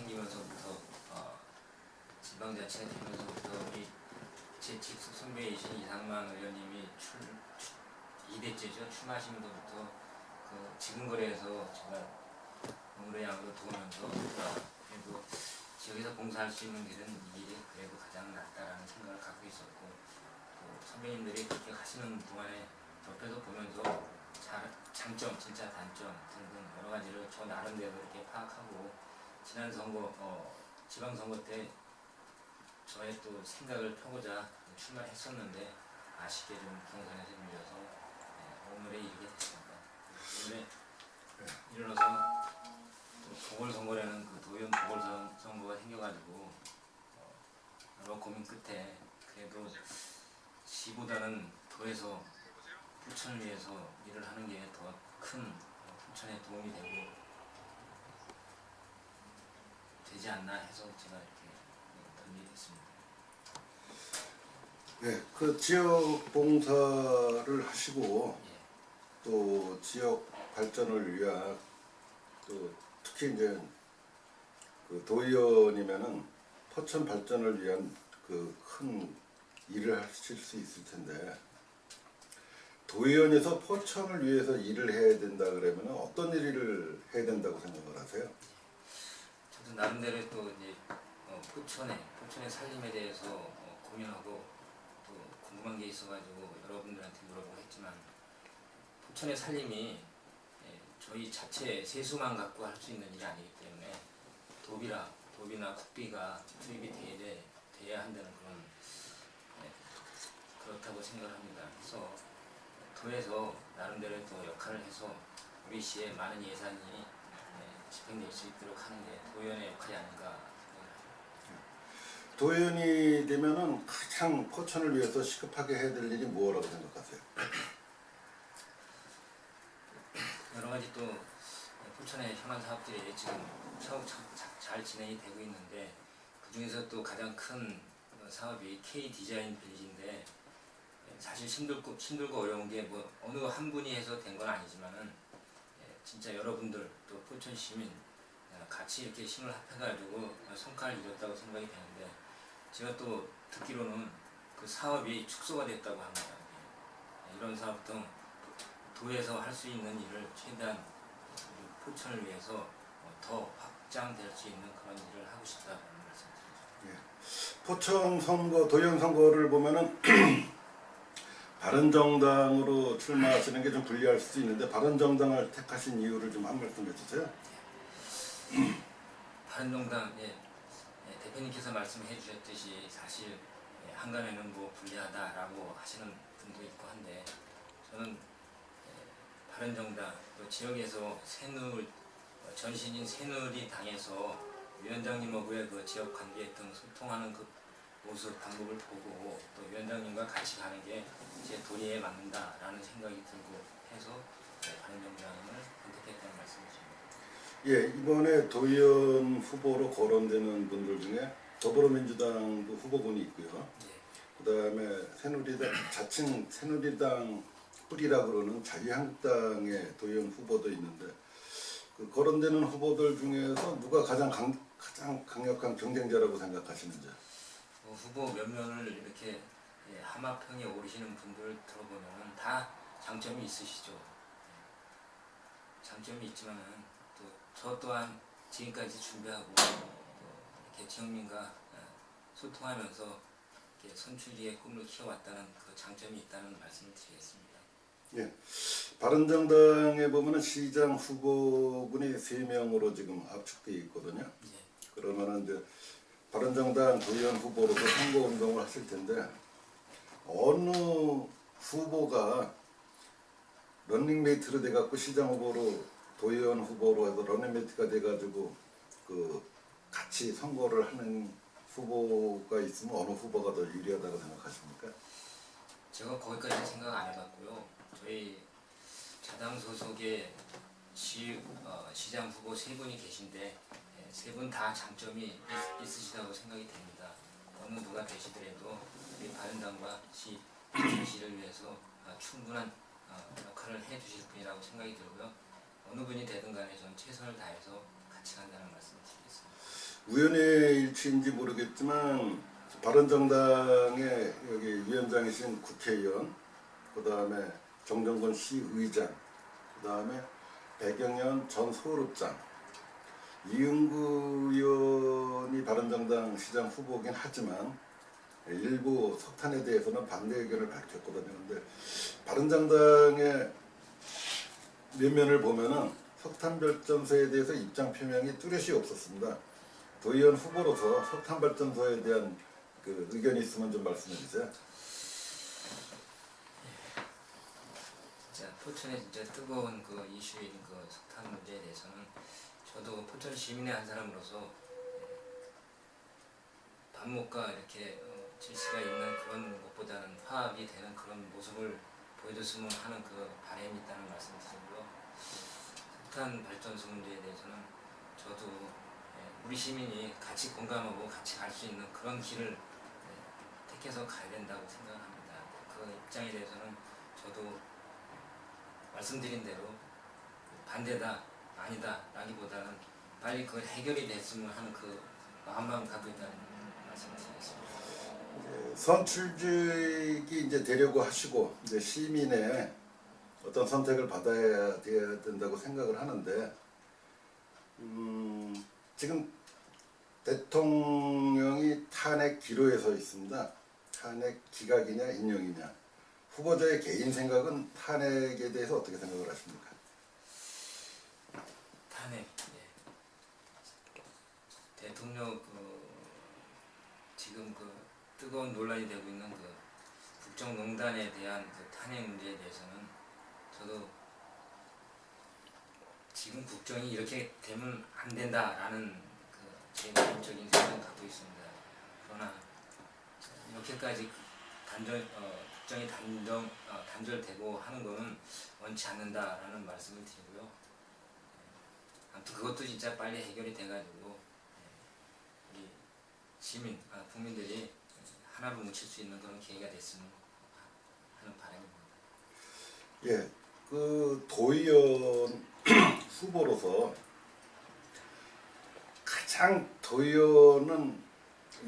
생기면서부터 지방자치가 되면서부터 우리 제 직속 선배이신 이상만 의원님이 2대째죠. 출마하시면서부터 그 지금거래에서 제가 노래양으로 도우면서 그래도 지역에서 봉사할 수 있는 길은 이 길이 그래도 가장 낫다라는 생각을 갖고 있었고, 또 선배님들이 그렇게 가시는 동안에 옆에서 보면서 장점, 진짜 단점 등등 여러 가지를 저 나름대로 이렇게 파악하고, 지난 선거, 지방선거 때 저의 또 생각을 펴고자 출마를 했었는데 아쉽게 좀 경선에서 밀려서 오늘에 이르게 됐습니다. 오늘에 일어나서 보궐선거라는 그 도의원 보궐선거가 생겨가지고 여러 고민 끝에 그래도 시보다는 도에서 부천을 위해서 일을 하는 게 더 큰 부천에 도움이 되지 않나 해서 제가 이렇게 던지겠습니다. 네, 그 지역 봉사를 하시고 또 지역 발전을 위한 또 특히 이제 그 도의원이면은 포천 발전을 위한 그 큰 일을 하실 수 있을 텐데, 도의원에서 포천을 위해서 일을 해야 된다 그러면 어떤 일을 해야 된다고 생각을 하세요? 저도 나름대로 또 이제 포천의 살림에 대해서 고민하고 또 궁금한 게 있어가지고 여러분들한테 물어보고 했지만, 포천의 살림이 저희 자체 세수만 갖고 할 수 있는 일이 아니기 때문에 도비나 국비가 투입이 돼야 한다는 그런 그렇다고 생각합니다. 그래서 도에서 나름대로 또 역할을 해서 우리 시에 많은 예산이 집행될 수 있도록 하는 게 도의원의 역할이 아닌가 생각합니다. 도의원이 되면은 가장 포천을 위해서 시급하게 해야 될 일이 뭐라고 생각하세요? 여러 가지 또 포천의 현안 사업들이 지금 잘 진행이 되고 있는데, 그 중에서 또 가장 큰 사업이 K 디자인 빌리지인데, 사실 힘들고 어려운 게 뭐 어느 한 분이 해서 된 건 아니지만은 진짜 여러분들 또 포천 시민 같이 이렇게 힘을 합해가지고 성과를 이뤘다고 생각이 되는데, 제가 또 듣기로는 그 사업이 축소가 됐다고 합니다. 이런 사업 등 도에서 할 수 있는 일을 최대한 포천을 위해서 더 확장될 수 있는 그런 일을 하고 싶다는 말씀드립니다. 포천 선거, 도의원 선거를 보면은 바른정당으로 출마하시는 게 좀 불리할 수도 있는데, 바른정당을 택하신 이유를 좀 한 말씀 해주세요. 바른정당 대표님께서 말씀해 주셨듯이 사실 한간에는 뭐 불리하다라고 하시는 분도 있고 한데, 저는 바른정당 또 지역에서 전신인 새누리 당에서 위원장님하고의 그 지역 관계 등 소통하는 그 모습 방법을 보고 또 위원장님과 같이 가는 게 제 도리에 맞는다라는 생각이 들고 해서 바른정당을 선택했다는 말씀이십니다. 예, 이번에 도의원 후보로 거론되는 분들 중에 더불어민주당도 후보군이 있고요. 그다음에 자칭 새누리당 뿌리라 그러는 자유한국당의 도의원 후보도 있는데, 그 거론되는 후보들 중에서 누가 가장 강력한 경쟁자라고 생각하시는지? 후보 몇 면을 이렇게 하마평에 오르시는 분들 들어보면 다 장점이 있으시죠. 장점이 있지만은 또 저 또한 지금까지 준비하고 또 이렇게 지역민과 소통하면서 이렇게 선출직의 꿈을 키워왔다는 그 장점이 있다는 말씀을 드리겠습니다. 예, 바른정당에 보면은 시장 후보군이 3명으로 지금 압축되어 있거든요. 그러면은 이제 바른정당 도의원 후보로서 선거운동을 하실 텐데, 어느 후보가 런닝메이트로 돼갖고 시장 후보로 도의원 후보로 해서 런닝메이트가 돼가지고 그 같이 선거를 하는 후보가 있으면 어느 후보가 더 유리하다고 생각하십니까? 제가 거기까지 생각 안 해봤고요. 저희 자당 소속의 시장 후보 3분이 계신데 3분 다 장점이 있으시다고 생각이 됩니다. 어느 누가 되시더라도 우리 바른당과 시를 위해서 충분한 역할을 해주실 분이라고 생각이 들고요. 어느 분이 되든 간에 저는 최선을 다해서 같이 간다는 말씀을 드리겠습니다. 우연의 일치인지 모르겠지만 바른정당의 여기 위원장이신 국회의원, 그 다음에 정정건 시의장, 그 다음에 배경연 전 서울읍장, 이응구 의원이 바른정당 시장 후보긴 하지만 일부 석탄에 대해서는 반대 의견을 밝혔거든요. 근데 바른정당의 면면을 보면은 석탄 발전소에 대해서 입장 표명이 뚜렷이 없었습니다. 도의원 후보로서 석탄 발전소에 대한 그 의견이 있으면 좀 말씀해 주세요. 진짜 포천의 진짜 뜨거운 그 이슈인 그 석탄 문제에 대해서는 저도 포천 시민의 한 사람으로서 반목과 이렇게 질서가 있는 그런 것보다는 화합이 되는 그런 모습을 보여줬으면 하는 그 바람이 있다는 말씀을 드리고요. 석탄 발전소 문제에 대해서는 저도 우리 시민이 같이 공감하고 같이 갈 수 있는 그런 길을 택해서 가야 된다고 생각합니다. 그 입장에 대해서는 저도 말씀드린 대로 반대다 아니다 라기보다는 빨리 그 해결이 됐으면 하는 그 마음만 갖고 있다는 말씀을 드리겠습니다. 선출직이 이제 되려고 하시고 이제 시민의 어떤 선택을 받아야 된다고 생각을 하는데 지금 대통령이 탄핵 기로에 서 있습니다. 탄핵 기각이냐 인용이냐. 후보자의 개인 생각은 탄핵에 대해서 어떻게 생각을 하십니까? 탄핵, 대통령 지금 그 뜨거운 논란이 되고 있는 그 국정농단에 대한 그 탄핵 문제에 대해서는 저도 지금 국정이 이렇게 되면 안 된다라는 제 개인적인 생각을 갖고 있습니다. 그러나 이렇게까지 국정이 단절되고 하는 것은 원치 않는다라는 말씀을 드리고요. 아무튼 그것도 진짜 빨리 해결이 돼가지고 우리 시민, 국민들이 하나로 뭉칠 수 있는 그런 계기가 됐으면 하는 바람입니다. 예, 그 도의원 후보로서 가장 도의원은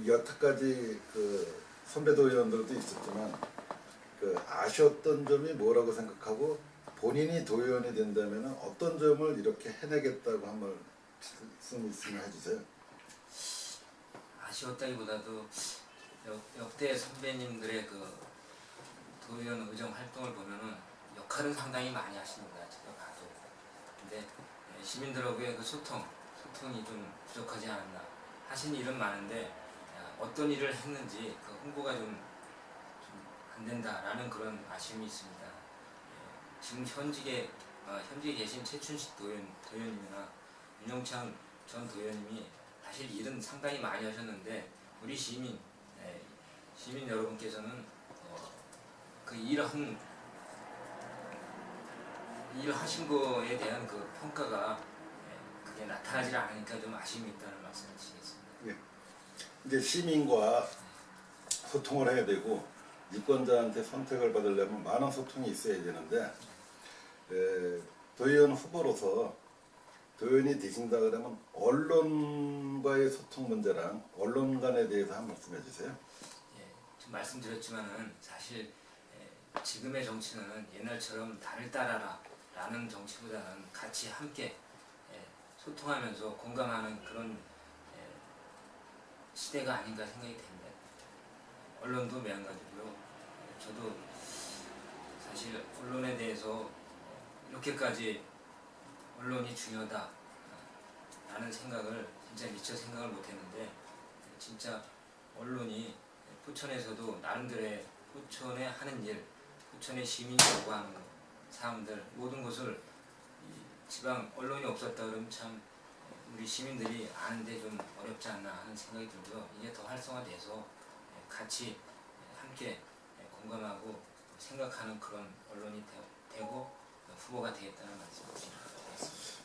여태까지 그 선배 도의원들도 있었지만 그 아쉬웠던 점이 뭐라고 생각하고 본인이 도의원이 된다면 어떤 점을 이렇게 해내겠다고 한 말씀 있으면 해주세요. 아쉬웠다기보다도 역대 선배님들의 그 도의원 의정 활동을 보면은 역할은 상당히 많이 하십니다. 제가 봐도. 근데 시민들하고의 그 소통이 좀 부족하지 않았나. 하신 일은 많은데 어떤 일을 했는지 그 홍보가 좀 안 된다라는 그런 아쉬움이 있습니다. 지금 현직에 계신 최춘식 도의원님이나 윤영창 전 도의원님이 사실 일은 상당히 많이 하셨는데 우리 시민 여러분께서는 그 일하신 거에 대한 그 평가가 그게 나타나지 않으니까 좀 아쉬움이 있다는 말씀을 드리겠습니다. 예. 이제 시민과 소통을 해야 되고 유권자한테 선택을 받으려면 많은 소통이 있어야 되는데 도의원 후보로서 도의원이 되신다 그러면 언론과의 소통 문제랑 언론간에 대해서 한 말씀 해주세요. 좀 말씀드렸지만은 사실 지금의 정치는 옛날처럼 나를 따라라 라는 정치보다는 같이 함께 소통하면서 공감하는 그런 시대가 아닌가 생각이 됩니다. 언론도 마찬가지고요. 저도 사실 언론에 대해서 이렇게까지 언론이 중요하다 라는 생각을 진짜 미처 생각을 못했는데 진짜 언론이 포천에서도 나름대로의 포천에 하는 일, 포천의 시민이 요구하는 사항들 모든 것을 지방 언론이 없었다 그러면 참 우리 시민들이 아는데 좀 어렵지 않나 하는 생각이 들고요. 이게 더 활성화돼서 같이 함께 공감하고 생각하는 그런 언론이 되고 후보가 되겠다는 말씀을 드리겠습니다.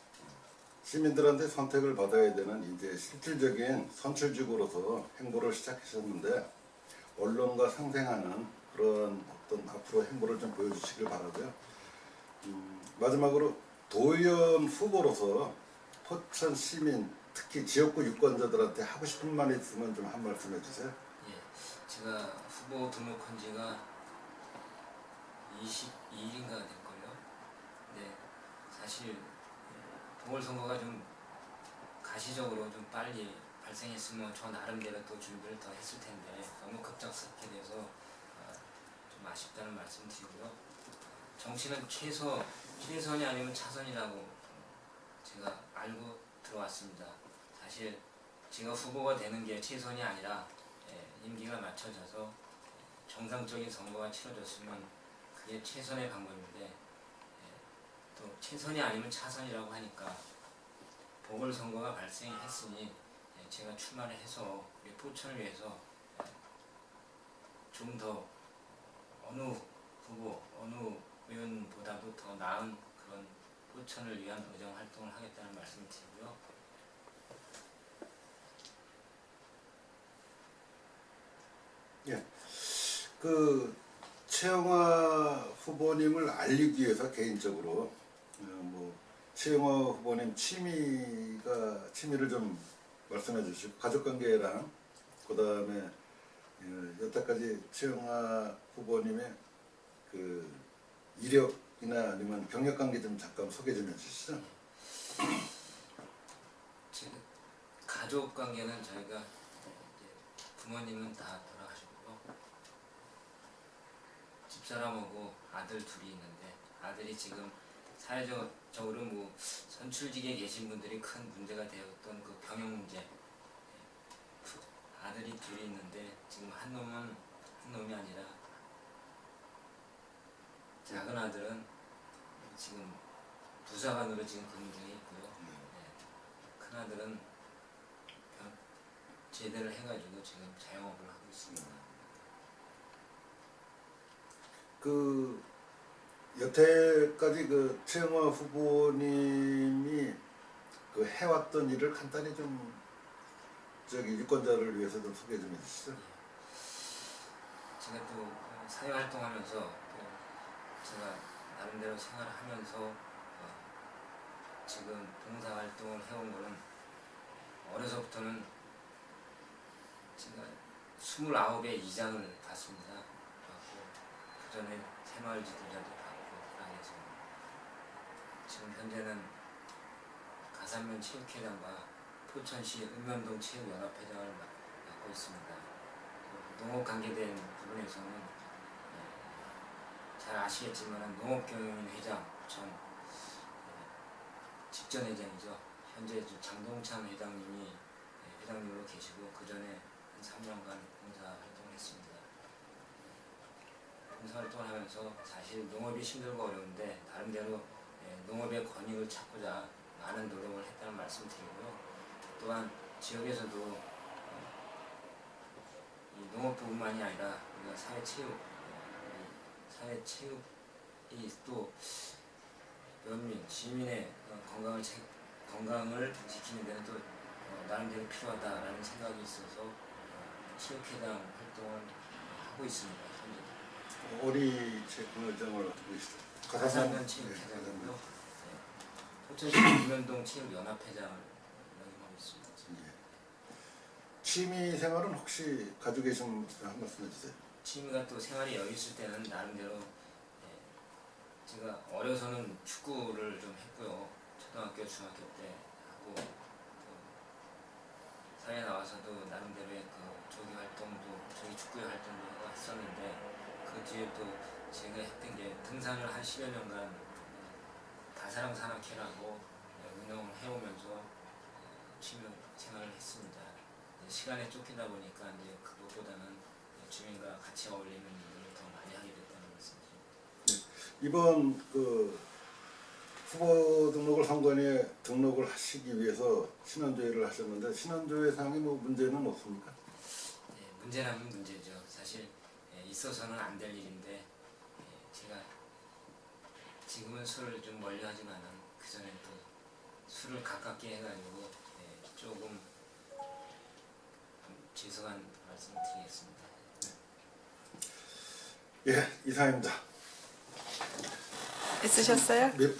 시민들한테 선택을 받아야 되는 이제 실질적인 선출직으로서 행보를 시작하셨는데 언론과 상생하는 그런 어떤 앞으로 행보를 좀 보여주시길 바라고요. 마지막으로 도의원 후보로서 포천 시민 특히 지역구 유권자들한테 하고 싶은 말 있으면 좀 한 말씀 해주세요. 예, 제가 후보 등록한 지가 22일인가 될걸요. 네, 사실 보궐선거가 좀 가시적으로 좀 빨리 발생했으면 저 나름대로 또 준비를 더 했을 텐데 너무 급작스럽게 돼서 좀 아쉽다는 말씀 드리고요. 정치는 최선이 아니면 차선이라고 제가 알고 들어왔습니다. 사실 제가 후보가 되는 게 최선이 아니라 임기가 맞춰져서 정상적인 선거가 치러졌으면 그게 최선의 방법인데 또 최선이 아니면 차선이라고 하니까 보궐선거가 발생했으니 제가 출마를 해서 우리 포천을 위해서 좀 더 어느 후보, 어느 의원보다도 더 나은 그런 포천을 위한 의정 활동을 하겠다는 말씀을 드리고요. 예, 그 최영화 후보님을 알리기 위해서 개인적으로 뭐 최영화 후보님 취미를 좀 말씀해 주시고 가족관계랑 그 다음에 여태까지 최영화 후보님의 그 이력이나 아니면 경력관계 좀 잠깐 소개 좀 해주시죠. 제 가족 관계는 저희가 이제 부모님은 다 돌아가셨고요. 집사람하고 아들 둘이 있는데 아들이 지금 사회적으로 뭐 선출직에 계신 분들이 큰 문제가 되었던 그 병역 문제. 아들이 둘이 있는데 지금 한 놈이 아니라 작은 아들은 지금 부사관으로 지금 근무 중에 있고요. 큰 아들은 제대를 해가지고 지금 자영업을 하고 있습니다. 그 여태까지 그 최영화 후보님이 그 해왔던 일을 간단히 좀 저기 유권자를 위해서 좀 소개 좀 해주시죠. 제가 또 사회활동하면서 또 제가 나름대로 생활을 하면서 지금 봉사활동을 해온 거는 어려서부터는 제가 29의 이장을 받습니다. 받고 그 전에 새마을 지도자도 받고 그래서 지금 현재는 가산면 체육회장과 포천시 읍면동 체육연합회장을 맡고 있습니다. 농업 관계된 부분에서는 잘 아시겠지만 농업경영회장 전 직전 회장이죠. 현재 장동찬 회장님이 회장님으로 계시고 그 전에 한 3년간 봉사활동을 했습니다. 봉사활동을 하면서 사실 농업이 힘들고 어려운데 나름대로 농업의 권익을 찾고자 많은 노력을 했다는 말씀 드리고요. 또한 지역에서도 이 농업뿐만이 아니라 우리가 사회체육이 또 연민, 시민의 건강을 지키는 데는 또 나름대로 필요하다라는 생각이 있어서 체육회장 활동을 하고 있습니다. 어리 체육회장을 하고 있어요. 가산면 체육회장이고요. 포천시 읍면동 체육연합회장을 역임하고 있습니다. 예. 취미 생활은 혹시 가지고 계신 한 말씀 해주세요. 취미가 또 생활이 여유 있을 때는 나름대로 제가 어려서는 축구를 좀 했고요. 초등학교, 중학교 때 하고 사회에 나와서도 나름대로의 그 조기 축구의 활동도 했었는데 그 뒤에 또 제가 했던 게 등산을 한 10여 년간 다사랑 산악회라고 운영을 해오면서 취미 생활을 했습니다. 시간에 쫓기다 보니까 이제 그것보다는 주민과 같이 어울리는 일을 더 많이 하게 됐다는 말씀이죠. 이번 그 후보 등록을 선관위에 등록을 하시기 위해서 신원조회를 하셨는데 신원조회상에 뭐 문제는 없습니까? 문제라면 문제죠. 사실 있어서는 안 될 일인데 제가 지금은 술을 좀 멀리하지만은 그 전에 또 술을 가깝게 해가지고 조금 죄송한 말씀을 드리겠습니다. 예, 이상입니다. 있으셨어요? 몇 분?